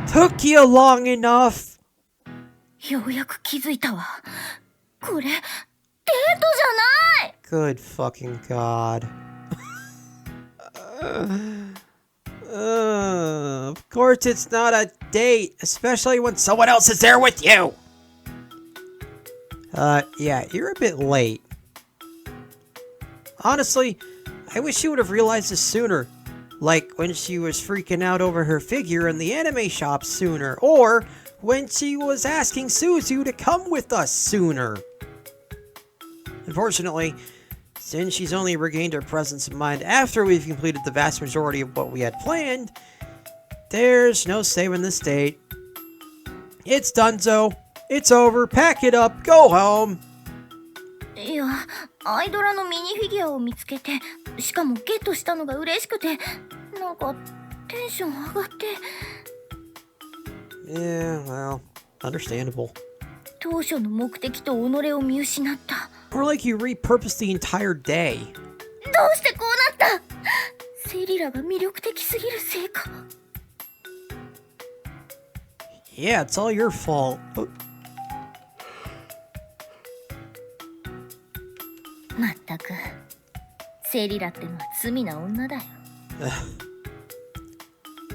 Took you long enough. ようやく気づいたわ。これ、デートじゃない。 Good fucking god. Of course it's not a date, especially when someone else is there with you. Yeah, you're a bit late. Honestly, I wish you would have realized this sooner. Like when she was freaking out over her figure in the anime shop sooner, or when she was asking Suzu to come with us sooner. Unfortunately, since she's only regained her presence of mind after we've completed the vast majority of what we had planned, there's no saving this date. It's donezo. It's over. Pack it up. Go home. いや、アイドラのミニフィギュアを見つけて、しかもゲットしたのが嬉しくて、なんかテンション上がって。Yeah, well, understandable. 当初の目的と己を見失った。Or like you repurposed the entire day. どうしてこうなった？セリラが魅力的すぎるせいか。Yeah, it's all your fault. まったく、セリラってのは罪な女だよ。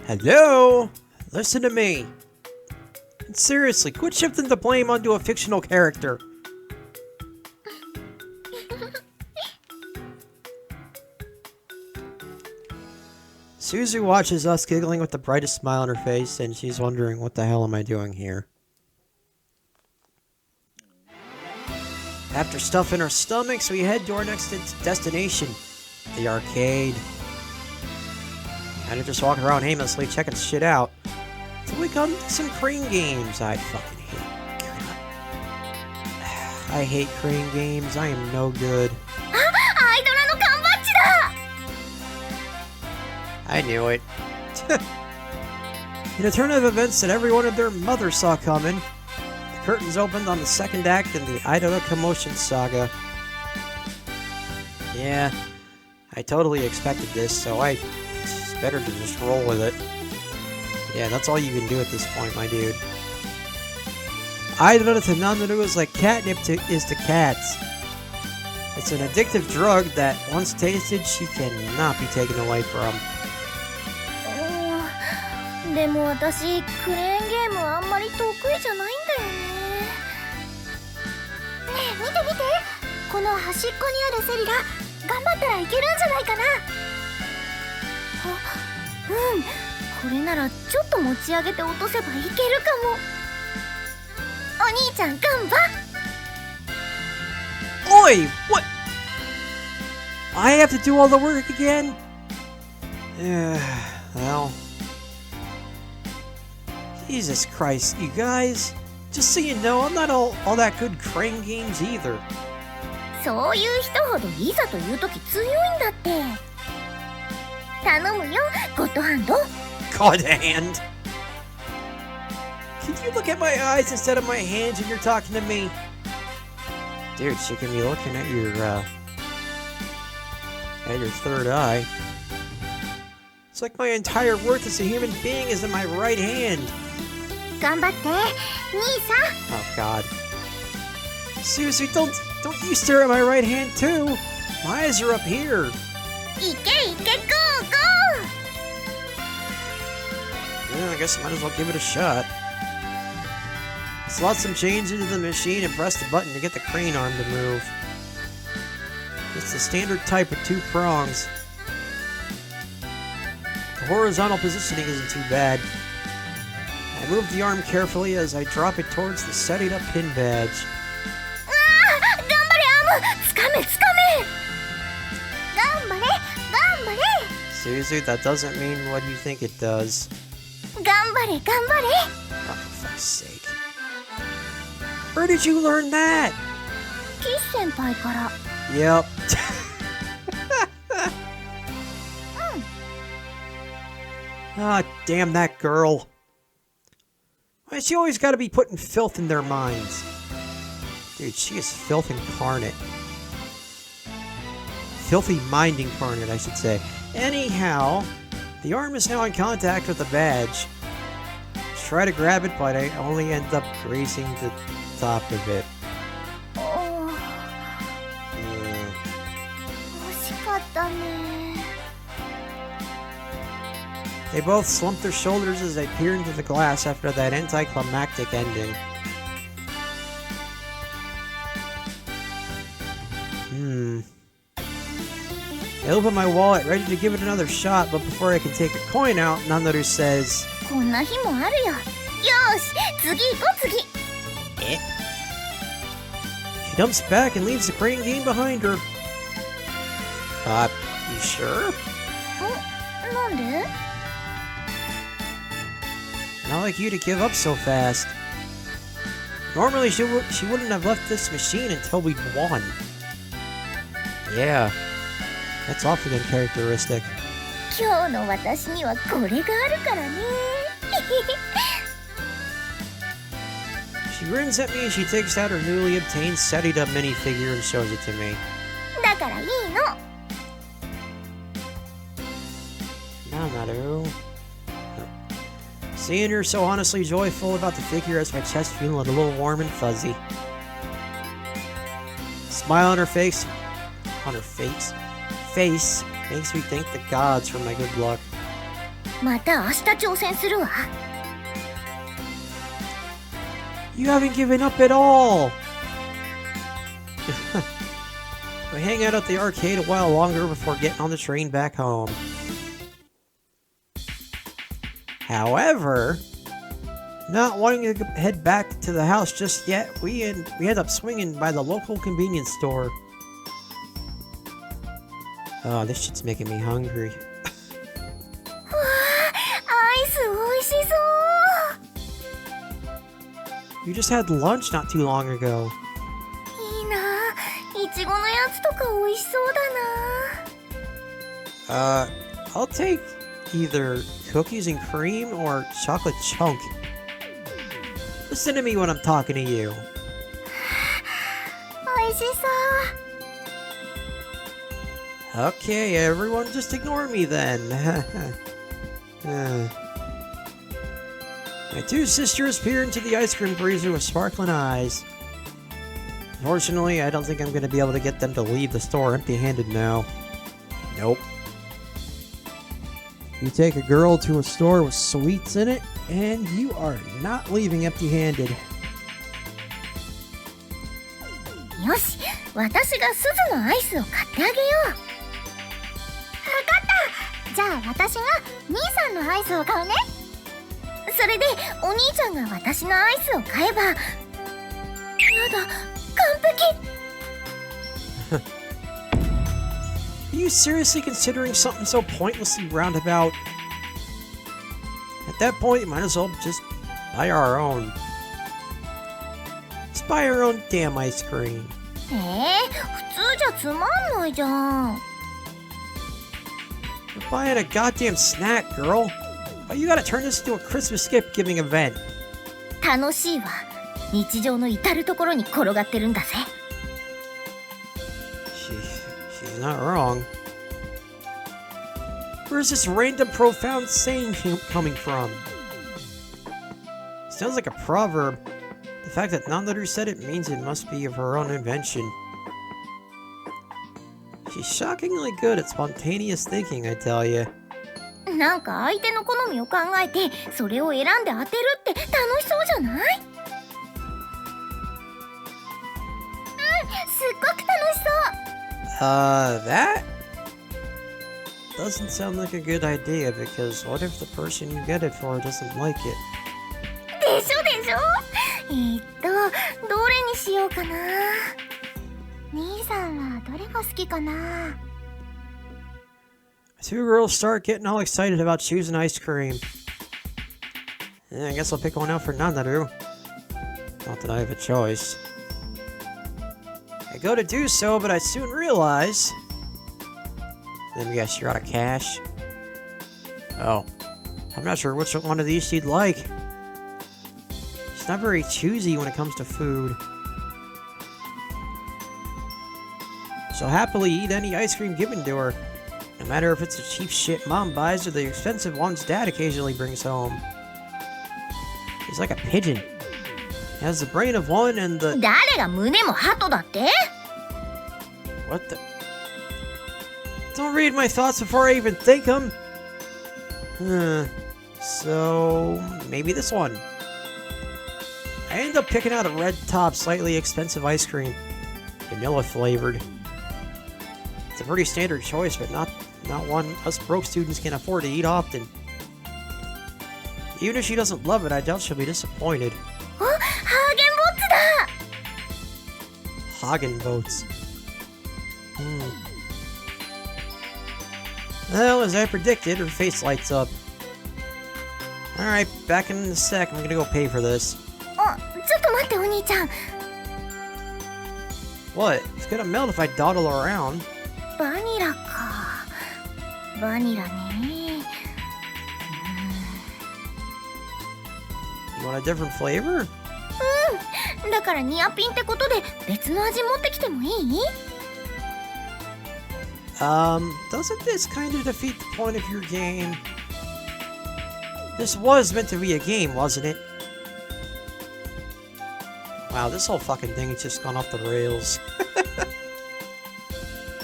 Hello? Listen to me. And seriously, quit shifting the blame onto a fictional character. Suzu watches us giggling with the brightest smile on her face, and she's wondering, what the hell am I doing here? After stuffing our stomachs, we head to our next destination, the arcade. Kinda just walking around aimlessly, checking shit out. Till we come to some crane games. I fucking hate. God. I hate crane games. I am no good. I knew it. In a turn of events that everyone and their mother saw coming, the curtains opened on the second act in the Idol Commotion saga. Yeah, I totally expected this, so it's better to just roll with it. Yeah, that's all you can do at this point, my dude. Idol to Nanaru is like catnip is to cats. It's an addictive drug that, once tasted, she cannot be taken away from. でも私、クレーンゲームはあんまり得意じゃないんだよね。ねえ、見て見て。この端っこにあるセリラ、頑張ったらいけるんじゃないかな。うん、これならちょっと持ち上げて落とせばいけるかも。お兄ちゃん、頑張。Oi! What? I have to do all the work again? Well... Jesus Christ, you guys. Just so you know, I'm not all that good crane games either. そういう人ほどいざという時強いんだって。頼むよ、ゴッドハンド。God hand. Can you look at my eyes instead of my hands when you're talking to me? Dude, she can be looking at your third eye. It's like my entire worth as a human being is in my right hand. 頑張って、兄さん。Oh God. Susie, don't you stare at my right hand too. My eyes are up here. いけいけ、ゴーゴー。 Yeah, I guess I might as well give it a shot. Slot some change into the machine and press the button to get the crane arm to move. It's the standard type with 2 prongs. The horizontal positioning isn't too bad. I move the arm carefully as I drop it towards the setting up pin badge. Suzu, that doesn't mean what you think it does. Oh, for fuck's sake. Where did you learn that? Yep. Ah, damn that girl. Why she always gotta be putting filth in their minds? Dude, she is filth incarnate. filthy mind incarnate, I should say. Anyhow, the arm is now in contact with the badge. Try to grab it, but I only end up grazing the top of it. 惜しかったね。 They both slump their shoulders as they peer into the glass after that anticlimactic ending. I open my wallet, ready to give it another shot, but before I can take a coin out, Nanaru says, こんな日もあるよ。よし、次行こう次。 Eh? She dumps back and leaves the crane game behind her. You sure? なんで？ Not like you to give up so fast. Normally she wouldn't have left this machine until we'd won. Yeah, that's awfully uncharacteristic. 今日の私にはこれがあるからね。She grins at me as she takes out her newly obtained Sarita minifigure and shows it to me. だからいいの。 Nanaru. Seeing her so honestly joyful about the figure has my chest feeling a little warm and fuzzy. Smile on her face makes me thank the gods for my good luck. また明日挑戦するわ。 You haven't given up at all! We hang out at the arcade a while longer before getting on the train back home. However, not wanting to head back to the house just yet, we end up swinging by the local convenience store. Oh, this shit's making me hungry. わあ、アイス美味しそう。 You just had lunch not too long ago. いいなあ、いちごのやつとか美味しそうだな。 I'll take either cookies and cream or chocolate chunk. Listen to me when I'm talking to you. 美味しそう。 Okay, everyone, just ignore me then. My two sisters peer into the ice cream freezer with sparkling eyes. Unfortunately, I don't think I'm going to be able to get them to leave the store empty-handed now. Nope. You take a girl to a store with sweets in it, and you are not leaving empty-handed. よし、私がすずのアイスを買ってあげよう。わかった。じゃあ私が兄さんのアイスを買うね。それでお兄ちゃんが私のアイスを買えば、やだ、完璧。 Are you seriously considering something so pointlessly roundabout? At that point, you might as well just buy our own. Let's buy our own damn ice cream. 普通じゃつまんないじゃん。 We're buying a goddamn snack, girl. Why you gotta turn this into a Christmas gift-giving event? 楽しいわ。日常の至るところに転がってるんだぜ。 She's not wrong. Where's this random profound saying coming from? Sounds like a proverb. The fact that Nanaru said it means it must be of her own invention. She's shockingly good at spontaneous thinking, I tell you. なんか相手の好みを考えてそれを選んで当てるって楽しそうじゃない？すっごく楽しそう。 That doesn't sound like a good idea, because what if the person you get it for doesn't like it? でしょでしょ。どれにしようかな。兄さんはどれが好きかな。 Two girls start getting all excited about choosing ice cream. I guess I'll pick one out for Nanaru. Not that I have a choice. I go to do so, but I soon realize... Let me guess, you're out of cash? Oh. I'm not sure which one of these she'd like. She's not very choosy when it comes to food. She'll happily eat any ice cream given to her, no matter if it's the cheap shit mom buys or the expensive ones dad occasionally brings home. She's like a pigeon. Has the brain of one and the... 誰が胸も鳩だって？ What the... Don't read my thoughts before I even think them. So... maybe this one. I end up picking out a red top, slightly expensive ice cream. Vanilla flavored. It's a pretty standard choice, but not one us broke students can afford to eat often. Even if she doesn't love it, I doubt she'll be disappointed. あ、ハーゲンボッツだ！ Hagenboats. Well, as I predicted, her face lights up. Alright, back in a sec. I'm gonna go pay for this. あ、ちょっと待ってお兄ちゃん。 What? It's gonna melt if I dawdle around. バニラか。バニラね。You want a different flavor? うん。だからニアピンってことで別の味持ってきてもいい？ Doesn't this kind of defeat the point of your game? This was meant to be a game, wasn't it? Wow, this whole fucking thing has just gone off the rails.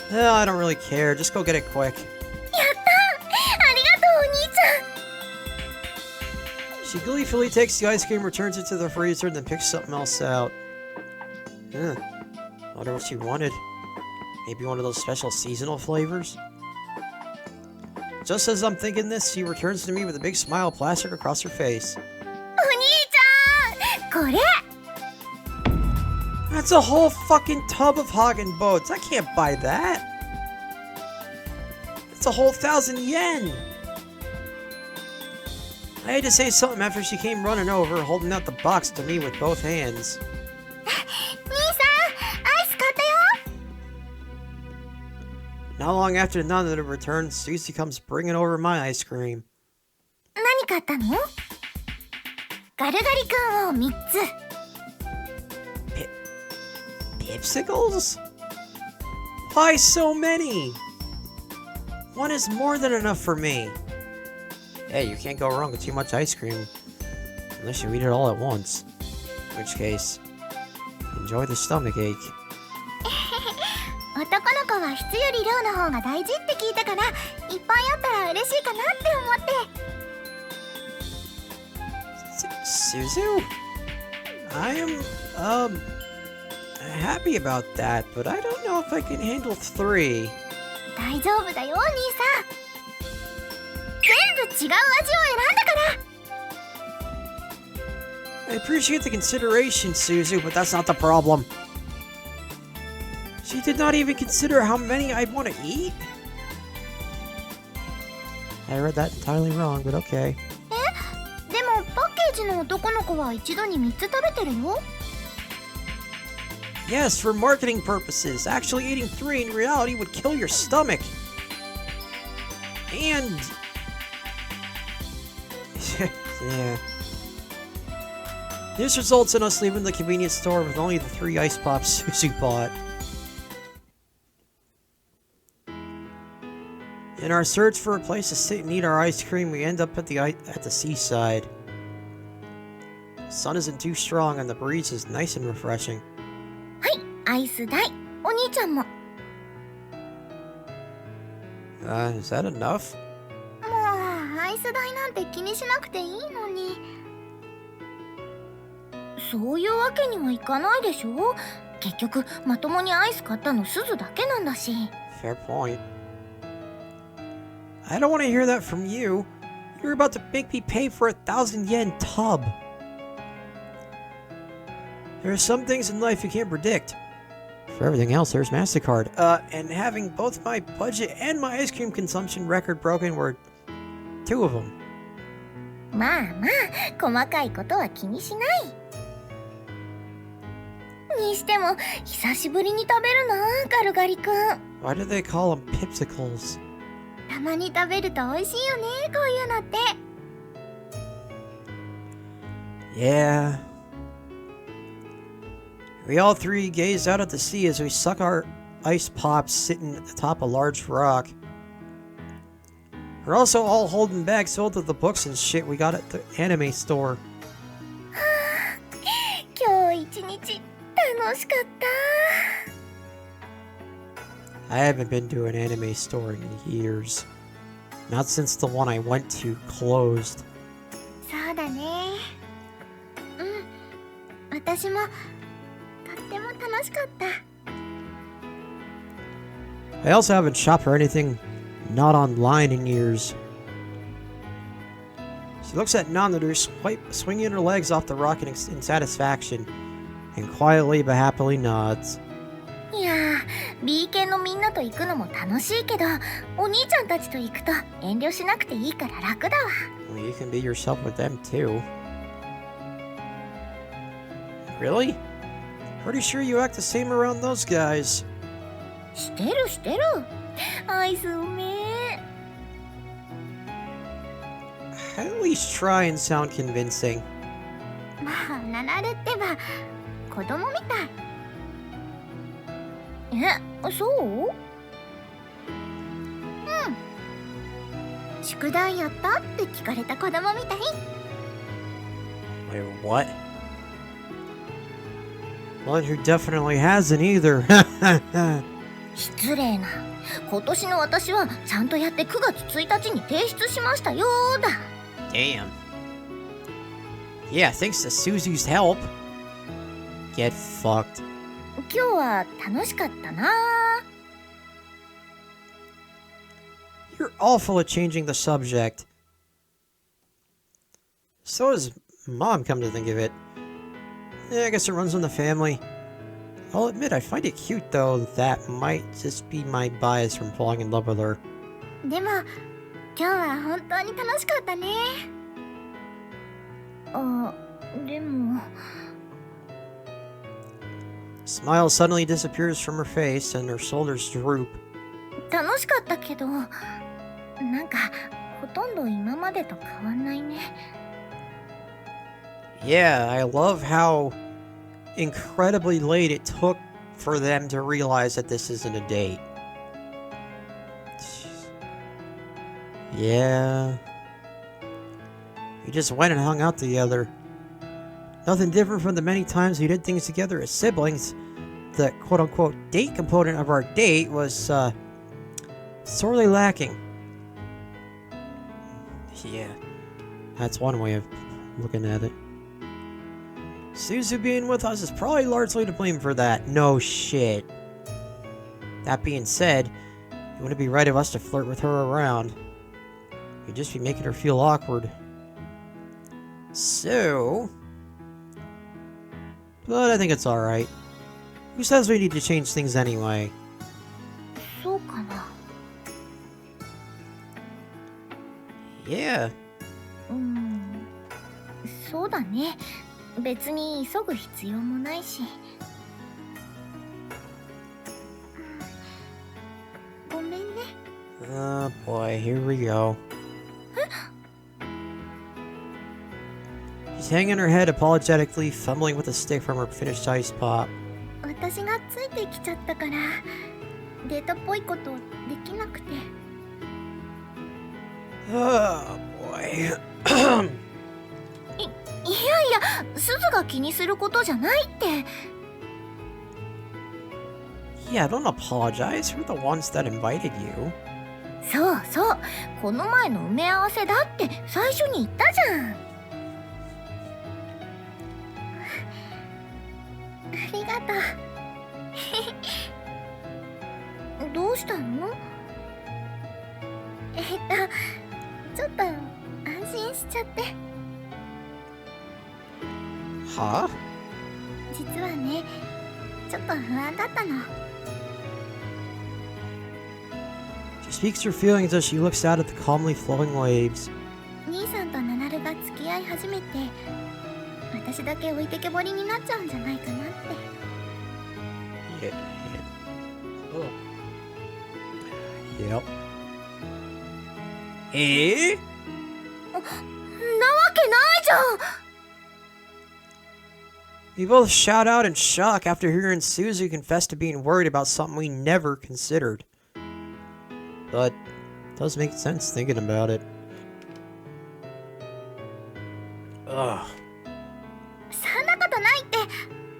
Well, I don't really care. Just go get it quick. やった！ありがとうお兄ちゃん。 She gleefully takes the ice cream, returns it to the freezer, then picks something else out. Wonder what she wanted. Maybe one of those special seasonal flavors? Just as I'm thinking this, she returns to me with a big smile plastered across her face. お兄ちゃん、これ。 That's a whole fucking tub of Hagenboats. I can't buy that. It's a whole 1,000 yen. I had to say something after she came running over, holding out the box to me with both hands. 兄さん、アイス買ったよ。 Not long after Nanaru returns, Susie comes bringing over my ice cream. 何買ったの？ガルガリ君を3つ。 Pipsicles? Why so many? One is more than enough for me. Hey, you can't go wrong with too much ice cream. Unless you eat it all at once. In which case, enjoy the stomach ache. 男の子は質より量の方が大事って聞いたから、いっぱいあったら嬉しいかなって思って。 Suzu? I am, happy about that, but I don't know if I can handle 3. 大丈夫だよお兄さん。全部違う味を選んだから。 I appreciate the consideration, Suzu, but that's not the problem. She did not even consider how many I'd want to eat? I read that entirely wrong, but okay. でもパッケージの男の子は一度に3つ食べてるよ。 Yes, for marketing purposes. Actually eating 3 in reality would kill your stomach. And... yeah. This results in us leaving the convenience store with only the 3 ice pops Suzu bought. In our search for a place to sit and eat our ice cream, we end up at the seaside. The sun isn't too strong and the breeze is nice and refreshing. はい、アイス代。お兄ちゃんも。 Is that enough? もうアイス代なんて気にしなくていいのに。そういうわけにはいかないでしょ。結局まともにアイス買ったのすずだけなんだし。 Fair point. I don't want to hear that from you. You're about to make me pay for a 1,000 yen tub. There are some things in life you can't predict. For everything else, there's MasterCard. And having both my budget and my ice cream consumption record broken were 2 of them. まあまあ、細かいことは気にしない。にしても、久しぶりに食べるな、ガルガリ君。 Why do they call them pipsicles? たまに食べると美味しいよね、こういうのって。 Yeah. We all 3 gazed out at the sea as we sucked ice pops sitting at the top of a large rock. We're also all holding bags filled with the books and shit we got at the anime store. 今日一日楽しかった I haven't been to an anime store in years. Not since the one I went to closed. そうだね私もとっても楽しかった I also haven't shopped for anything not online in years. She looks at Nanaru, swinging her legs off the rock in satisfaction, and quietly but happily nods. いやー B 系のみんなと行くのも楽しいけどお兄ちゃんたちと行くと遠慮しなくていいから楽だわ Well, you can be yourself with them too. Really? Pretty sure you act the same around those guys. してるアイスうめえ At least try and sound convincing. まあナナルってば子供みたいそう宿題やったって聞かれた子供みたい Wait, what? One who definitely hasn't either. 失礼な今年の私はちゃんとやって9月1日に提出しましたよだ Damn. Yeah, thanks to Suzu's help. Get fucked. 今日は楽しかったな You're awful at changing the subject. So is Mom, come to think of it. Yeah, I guess it runs in the family. I'll admit, I find it cute, though. That might just be my bias from falling in love with her. でも今日は本当に楽しかったねでも Smile suddenly disappears from her face, and her shoulders droop. 楽しかったけどなんかほとんど今までと変わんないね Yeah, I love how incredibly late it took for them to realize that this isn't a date. Yeah. We just went and hung out together. Nothing different from the many times we did things together as siblings. The quote-unquote date component of our date was, sorely lacking. Yeah. That's one way of looking at it. Suzu being with us is probably largely to blame for that. No shit. That being said, it wouldn't be right of us to flirt with her around. We'd just be making her feel awkward. So... But I think it's alright. Who says we need to change things anyway? そうかな Yeah. そうだね別に急ぐ必要もないしごめんね Oh boy, here we go. She's hanging her head apologetically, fumbling with a stick from her finished ice pop. 私がついてきちゃったからデートっぽいことできなくて Oh boy. いやいやすずが気にすることじゃないって Yeah, don't apologize. We're the ones that invited you. そうこの前の埋め合わせだって最初に言ったじゃんありがとうどうしたのちょっと安心しちゃって Huh? 実はねちょっと不安だったの She speaks her feelings as she looks out at the calmly flowing waves. 兄さんとナナルが付き合い始めて私だけ置いてけぼりになっちゃうんじゃないかなって Yeah. Yep. なわけないじゃん We both shout out in shock after hearing Suzu confess to being worried about something we never considered. But it does make sense thinking about it. Ugh. そんなことないって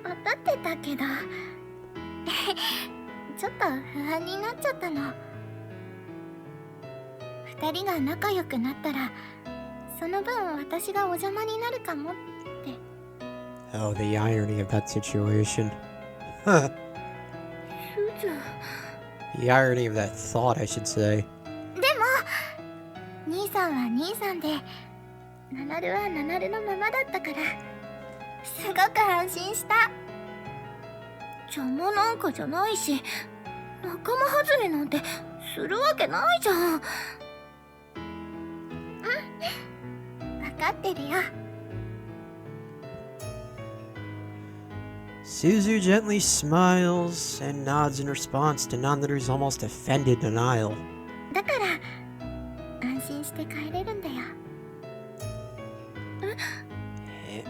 分かってたけどちょっと不安になっちゃったの。二人が仲良くなったらその分私がお邪魔になるかもって。 Oh, the irony of that situation. すず The irony of that thought, I should say. でも兄さんは兄さんでナナルはナナルのままだったからすごく安心した。邪魔なんかじゃないし仲間外れなんてするわけないじゃん。うん、分かってるよ。 Suzu gently smiles and nods in response to Nanaru's almost offended denial. だから安心して帰れるんだよ。え？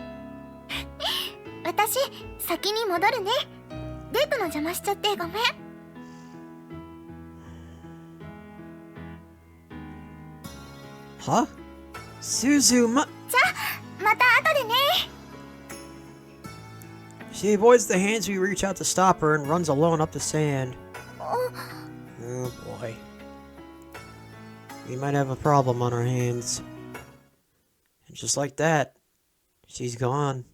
私先に戻るね。デートの邪魔しちゃってごめん。 Huh? Suzu, じゃあまた後でね。 She avoids the hands we reach out to stop her and runs alone up the sand. Oh boy. We might have a problem on our hands. And just like that, she's gone.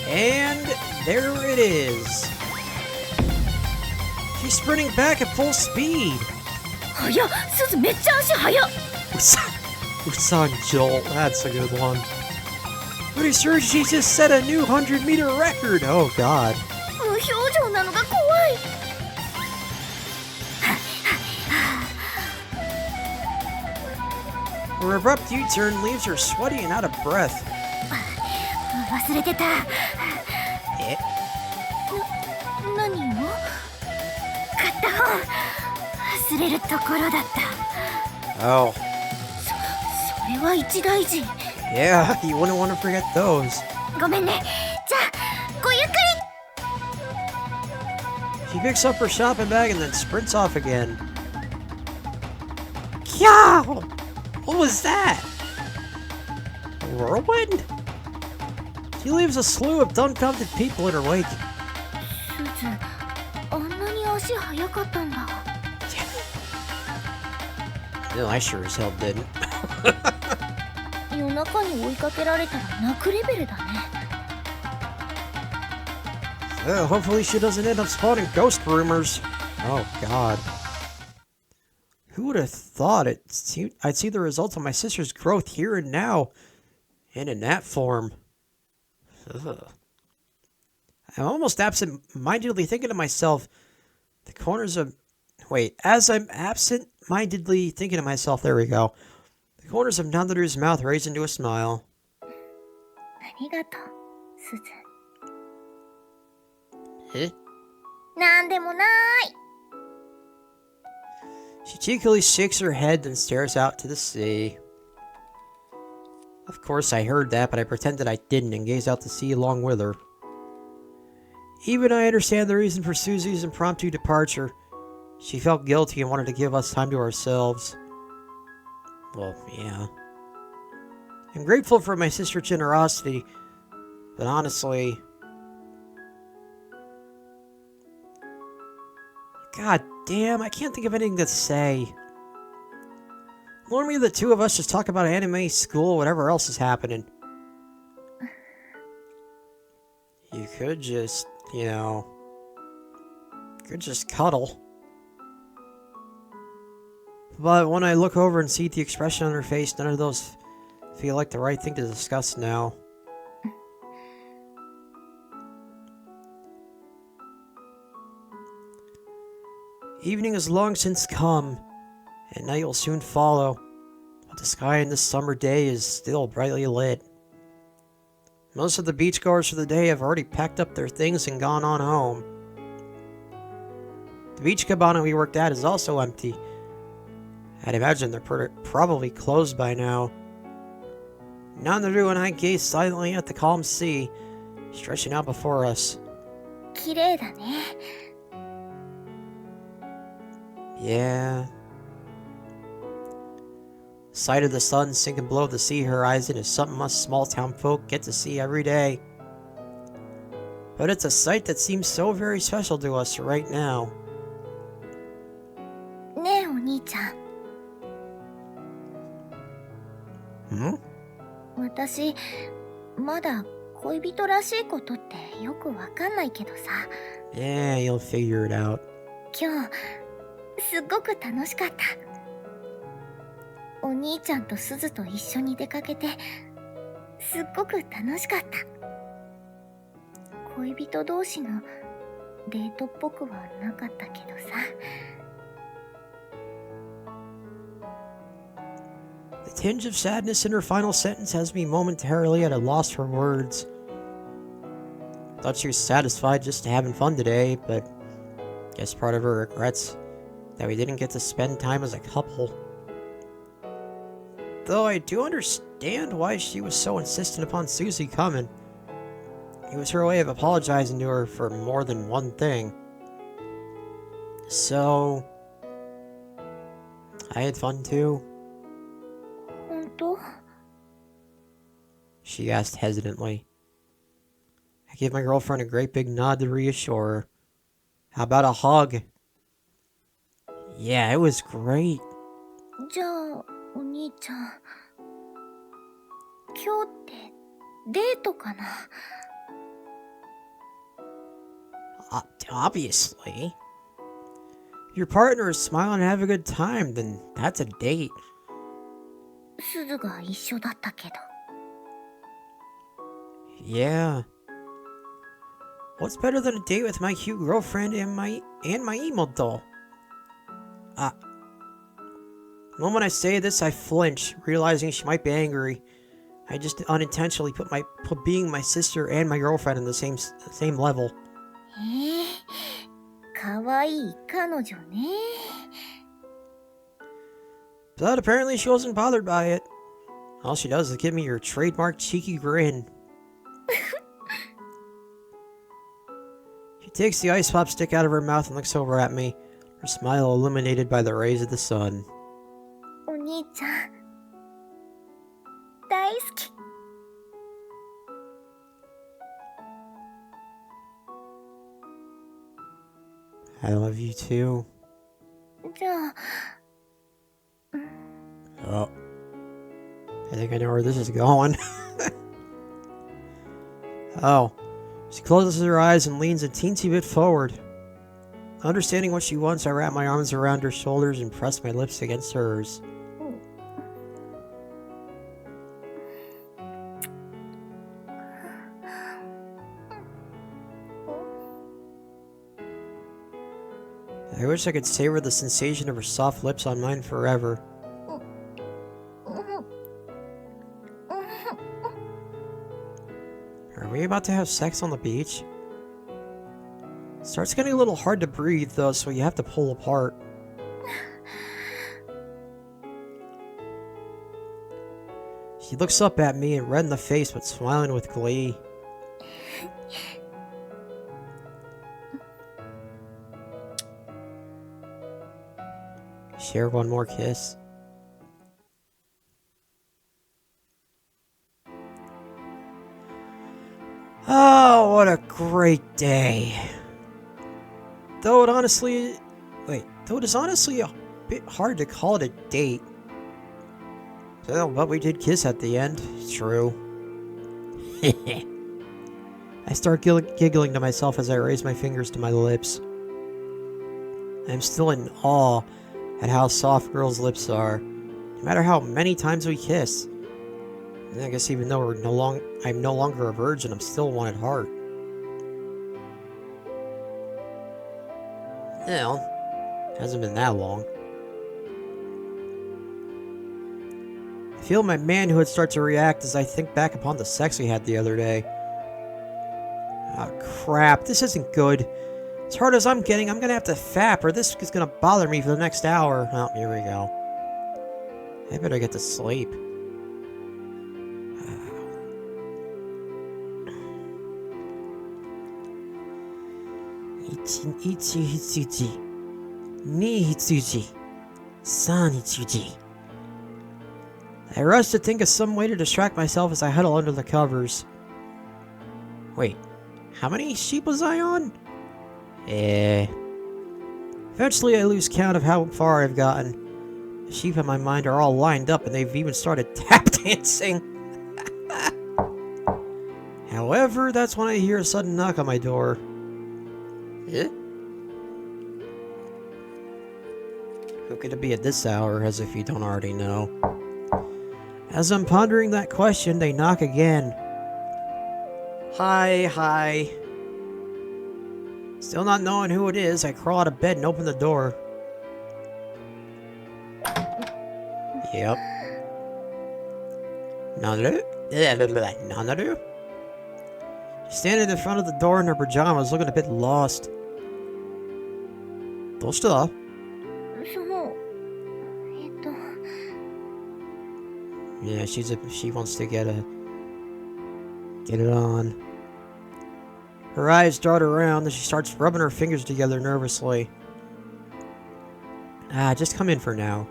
And there it is. She's sprinting back at full speed. 早っ、すずめっちゃ足早っ。 Usan Jolt, that's a good one. Pretty sure she just set a new 100-meter record. Oh god. 無表情なのが怖い。 Her abrupt U-turn leaves her sweaty and out of breath. 忘れてた。え？何を？買った本忘れるところだった。 Oh. それは一大事。 Yeah, you wouldn't want to forget those. ごめんね。じゃあごゆっくり。 She picks up her shopping bag and then sprints off again. Kya! What was that? A whirlwind? She leaves a slew of dumbfounded people in her wake. すず、あんなに足速かったんだ。 No, I sure as hell didn't. 夜中に追いかけられたら泣くレベルだね。 Hopefully she doesn't end up spawning ghost rumors. Oh god. Who would have thought I'd see the results of my sister's growth here and now, and in that form. Ugh. I'm almost absent-mindedly thinking to myself, the corners of... Wait, as I'm absent-mindedly thinking to myself, there we go. The corners of Nanaru's mouth raise into a smile. ありがとう、すず。 Eh? なんでもない。 She cheekily shakes her head and stares out to the sea. Of course I heard that, but I pretended I didn't and gazed out to sea along with her. Even I understand the reason for Suzu's impromptu departure. She felt guilty and wanted to give us time to ourselves. Well, yeah. I'm grateful for my sister's generosity, but honestly... God damn, I can't think of anything to say. Normally the two of us just talk about anime, school, whatever else is happening. You could just, you know... could just cuddle. But when I look over and see the expression on her face, none of those feel like the right thing to discuss now. Evening has long since come, and night will soon follow, but the sky in this summer day is still brightly lit. Most of the beachgoers for the day have already packed up their things and gone on home. The beach cabana we worked at is also empty. I'd imagine they're probably closed by now. Nanaru and I gazed silently at the calm sea, stretching out before us. 綺麗だね。 Yeah. Sight of the sun sinking below the sea horizon is something us small-town folk get to see every day. But it's a sight that seems so very special to us right now. ねえお兄ちゃん。Hmm? 私まだ恋人らしいことってよくわかんないけどさ、 Yeah, you'll figure it out. 今日すっごく楽しかった。お兄ちゃんとすずと一緒に出かけてすっごく楽しかった。恋人同士のデートっぽくはなかったけどさ。 The tinge of sadness in her final sentence has me momentarily at a loss for words. Thought she was satisfied just having fun today, but guess part of her regrets that we didn't get to spend time as a couple. Though I do understand why she was so insistent upon Susie coming. It was her way of apologizing to her for more than one thing. So, I had fun too. 本当？ She asked hesitantly. I gave my girlfriend a great big nod to reassure her. How about a hug? Yeah, it was great. じゃあお兄ちゃん、今日ってデートかな？ Obviously. If your partner is smiling and have a good time, then that's a date. すずが一緒だったけど。 Yeah. What's better than a date with my cute girlfriend and my emo doll? The moment I say this, I flinch, realizing she might be angry. I just unintentionally put being my sister and my girlfriend in the same level. かわいい彼女ね。 But apparently she wasn't bothered by it. All she does is give me your trademark cheeky grin. She takes the ice pop stick out of her mouth and looks over at me, her smile illuminated by the rays of the sun. お兄ちゃん、大好き。 I love you too. じゃあ、 Oh. I think I know where this is going. Oh. She closes her eyes and leans a teensy bit forward. Understanding what she wants, I wrap my arms around her shoulders and press my lips against hers. I wish I could savor the sensation of her soft lips on mine forever. Are we about to have sex on the beach? Starts getting a little hard to breathe though, so you have to pull apart. She looks up at me and red in the face but smiling with glee. Share one more kiss. Oh, what a great day. Though it is honestly a bit hard to call it a date. So, but we did kiss at the end. True. I start giggling to myself as I raise my fingers to my lips. I'm still in awe at how soft girls' lips are, no matter how many times we kiss. And I guess even though I'm no longer a virgin, I'm still one at heart. Well, hasn't been that long. I feel my manhood start to react as I think back upon the sex we had the other day. Ah, crap, this isn't good. As hard as I'm getting, I'm gonna have to fap, or this is gonna bother me for the next hour. Oh, here we go. I better get to sleep. Hitsuji. Ni Hitsuji. San Hitsuji. I rush to think of some way to distract myself as I huddle under the covers. Wait, how many sheep was I on? Eventually I lose count of how far I've gotten. The sheep in my mind are all lined up and they've even started tap dancing. However, that's when I hear a sudden knock on my door. Eh? Who could it be at this hour, as if you don't already know? As I'm pondering that question, they knock again. Hi. Still not knowing who it is, I crawl out of bed and open the door. Yep. Nanaru? She's standing in front of the door in her pajamas, looking a bit lost. Doshita? Yeah, she wants to get it on. Her eyes dart around and she starts rubbing her fingers together nervously. Just come in for now.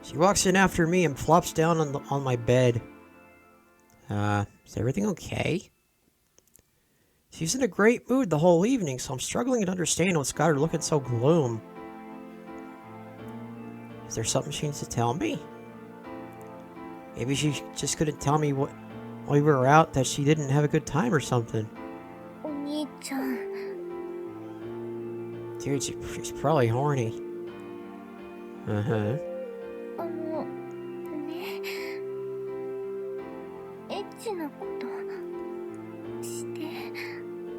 She walks in after me and flops down on my bed. Is everything okay? She's in a great mood the whole evening, so I'm struggling to understand what's got her looking so gloom. Is there something she needs to tell me? Maybe she just couldn't tell me while we were out that she didn't have a good time or something. Dude, she's probably horny. Uh-huh.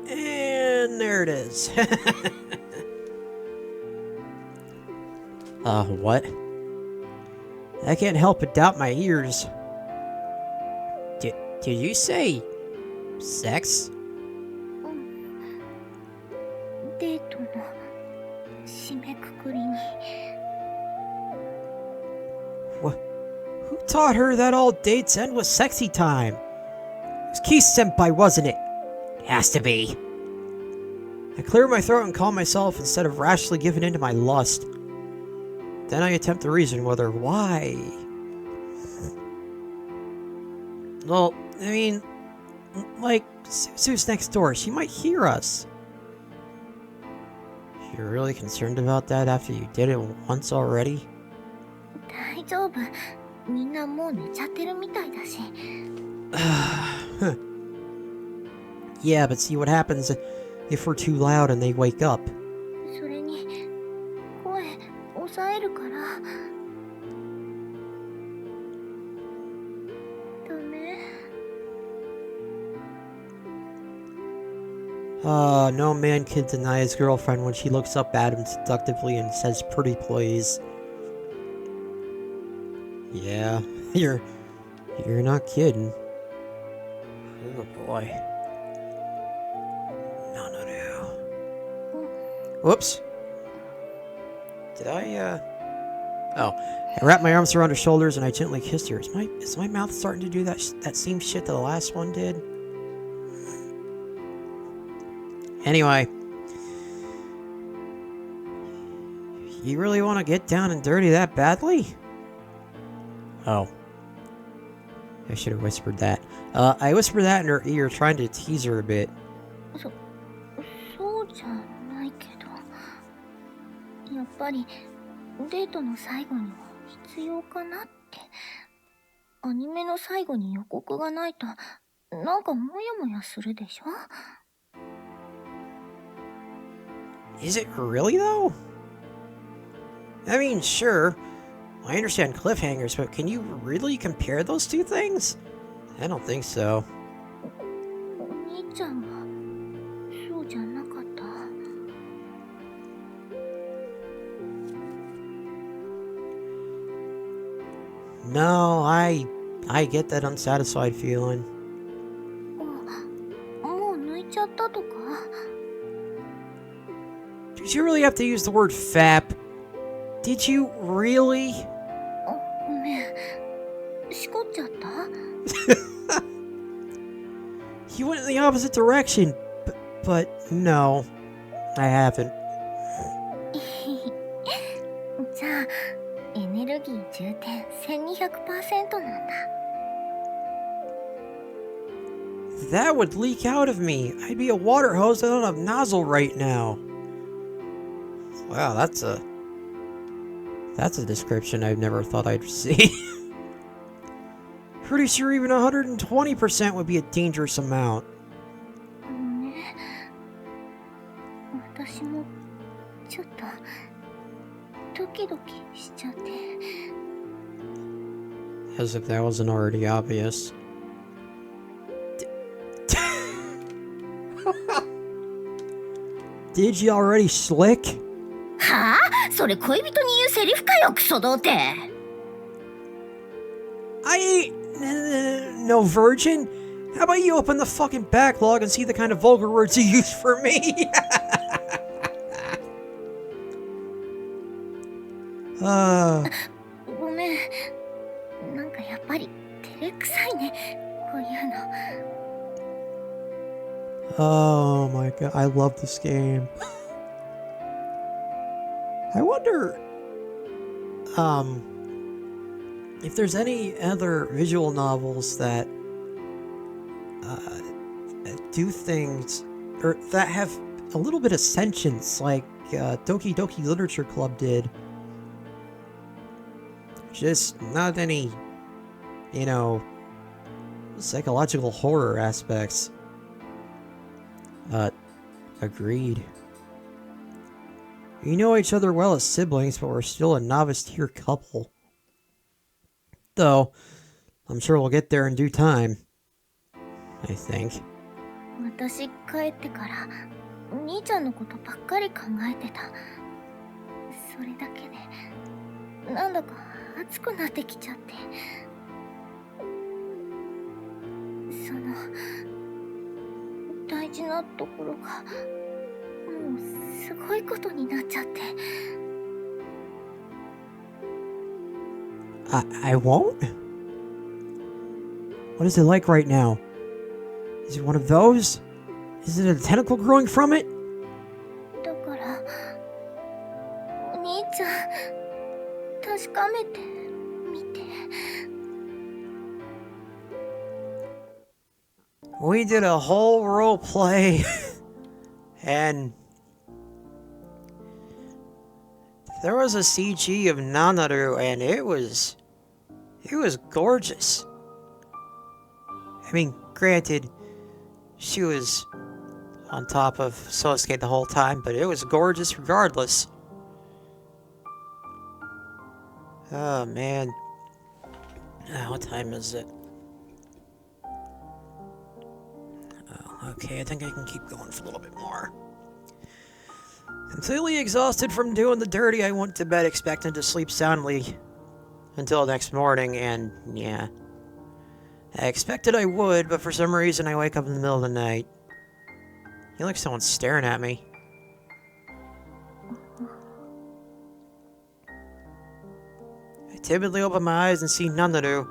And there it is. What? I can't help but doubt my ears. Did you say sex? What? Who taught her that all dates end with sexy time? It was Keith-senpai, wasn't it? It has to be. I clear my throat and calm myself instead of rashly giving in to my lust. Then I attempt to reason whether why. Well, I mean, like, Sue's next door. She might hear us. You're really concerned about that after you did it once already? Yeah, but see what happens if we're too loud and they wake up. No man can deny his girlfriend when she looks up at him seductively and says pretty please. Yeah, you're not kidding. Oh boy. Nanaru. Whoops. Did I, Oh. I wrapped my arms around her shoulders and I gently kissed her. Is my mouth starting to do that same shit that the last one did? Anyway. You really want to get down and dirty that badly? Oh. I should have whispered that. I whispered that in her ear, trying to tease her a bit. Is it really, though? I mean, sure, I understand cliffhangers, but can you really compare those two things? I don't think so. No, I get that unsatisfied feeling. Did you really have to use the word fap? Did you really? You went in the opposite direction, but no, I haven't. じゃあエネルギー充填1200%なんだ。 That would leak out of me. I'd be a water hose that don't have nozzle right now. Wow, that's a description I've never thought I'd see. Pretty sure even 120% would be a dangerous amount. ね、私もちょっとドキドキしちゃって。 As if that wasn't already obvious. Did you already slick? はあ？それ恋人に言うセリフかよ、クソ童貞。 I ain't no virgin. How about you open the fucking backlog and see the kind of vulgar words you use for me? uh, ごめん。なんかやっぱり照れくさいね、こういうの。 oh my god, I love this game. I wonder, if there's any other visual novels that do things or that have a little bit of sentience, like Doki Doki Literature Club did. Just not any, you know, psychological horror aspects. Agreed. We know each other well as siblings, but we're still a novice tier couple. Though, I'm sure we'll get there in due time. I think. 私帰ってから兄ちゃんのことばっかり考えてた。それだけでなんだか熱くなってきちゃって。その大事なところがもうすごいことになっちゃって。 I won't? What is it like right now? Is it one of those? Is it a tentacle growing from it? だからお兄ちゃん確かめてみて。 We did a whole role play and there was a CG of Nanaru and it was gorgeous. I mean, granted, she was on top of Sosuke the whole time, but it was gorgeous regardless. Oh man. What time is it? Okay, I think I can keep going for a little bit more. Completely exhausted from doing the dirty, I went to bed expecting to sleep soundly until next morning, and yeah. I expected I would, but for some reason I wake up in the middle of the night. I feel like someone's staring at me. I timidly open my eyes and see Nanaru,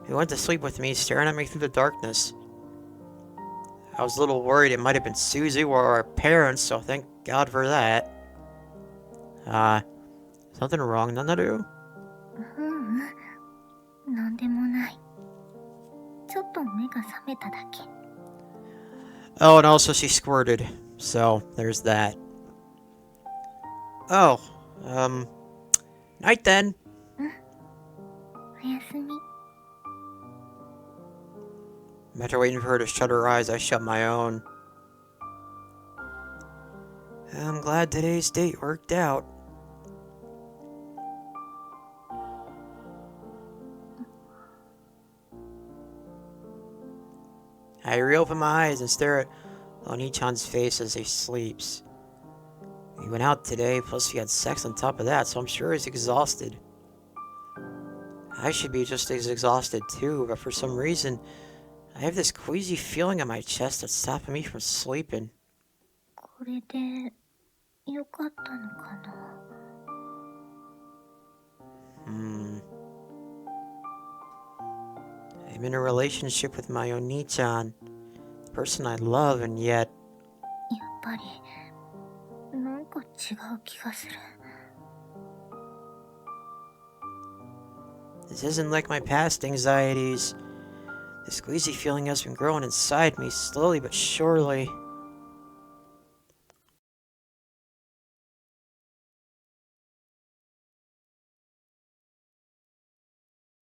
who went to sleep with me, staring at me through the darkness. I was a little worried it might have been Susie or our parents, so thank God for that. Something wrong, Nanaru? なんでもない。ちょっと目が覚めただけ。 Oh, and also she squirted, so there's that. Oh, night then. おやすみ。 After waiting for her to shut her eyes, I shut my own. I'm glad today's date worked out. I reopen my eyes and stare at Oni-chan's face as he sleeps. We went out today, plus we had sex on top of that, so I'm sure he's exhausted. I should be just as exhausted too, but for some reason, I have this queasy feeling in my chest that's stopping me from sleeping. これでよかったのかな。I'm in a relationship with my Oni-chan, the person I love, and yet やっぱりなんか違う気がする。 this isn't like my past anxieties. This queasy feeling has been growing inside me slowly but surely.